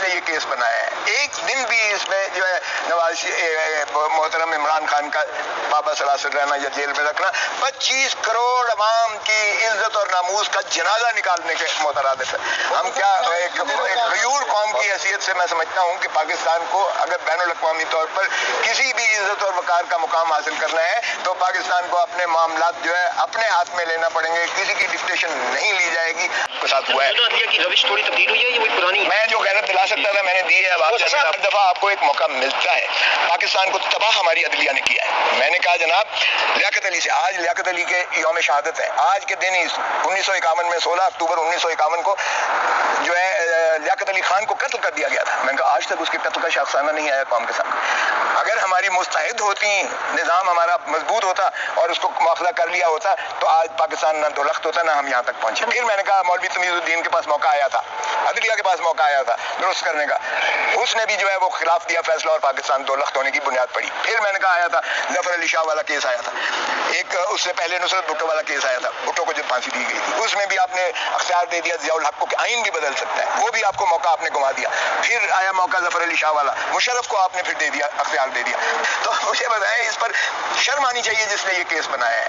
نے یہ کیس بنایا ہے، ایک دن بھی اس میں جو ہے نواز محترم عمران خان کا بابا سلاسل رہنا یا جیل میں رکھنا 25 کروڑ عوام کی عزت اور ناموس کا جنازہ نکالنے کے مترادف ہے۔ ہم کیا ایک غیور قوم کی حیثیت سے میں سمجھتا ہوں کہ پاکستان کو اگر بین الاقوامی طور پر کسی بھی عزت اور وقار کا مقام حاصل کرنا ہے تو پاکستان کو اپنے معاملات جو ہے اپنے ہاتھ میں لینا پڑیں گے، کسی کی ڈکٹیشن نہیں لی جائے گی۔ کے ساتھ ہوا ہے کی روش تھوڑی تبدیل ہوئی ہے، یہ وہی پرانی؟ میں جو غیرت دلا سکتا تھا میں نے دی ہے، اب ہر دفعہ آپ کو ایک موقع ملتا ہے۔ پاکستان کو تباہ ہماری عدلیہ نے کیا ہے۔ میں نے کہا جناب لیاقت علی سے، آج لیاقت علی کے یوم شہادت ہے، آج کے دن ہی 1951 میں 16 اکتوبر 1951 کو جو ہے لیاقت علی خان کو قتل کر دیا گیا تھا۔ میں نے کہا آج تک اس کے قتل کا شاخسانہ نہیں آیا قوم کے سامنے۔ اگر ہماری مستعد ہوتی، نظام ہمارا مضبوط ہوتا اور اس کو مواخذہ کر لیا ہوتا تو آج پاکستان نہ دولخت ہوتا نہ ہم یہاں تک پہنچے۔ پھر میں نے کہا مولوی تمیز الدین کے پاس موقع آیا تھا، عدلیہ کے پاس موقع آیا تھا درست کرنے کا، اس نے بھی جو ہے وہ خلاف دیا فیصلہ اور پاکستان دولخت ہونے کی بنیاد پڑی۔ پھر میں نے کہا آیا تھا ظفر علی شاہ والا کیس آیا تھا، ایک اس سے پہلے نصرت بھٹو والا کیس آیا تھا، بھٹو کو جب پھانسی دی گئی تھی اس میں بھی آپ نے اختیار دے دیا ضیاء الحق کو کہ آئین بھی بدل سکتا ہے، وہ بھی آپ کو موقع آپ نے گنوا دیا۔ پھر آیا موقع ظفر علی شاہ والا، مشرف کو آپ نے پھر دے دیا، اختیار دے دیا۔ تو مجھے بتائیں اس پر شرم آنی چاہیے جس نے یہ کیس بنایا ہے۔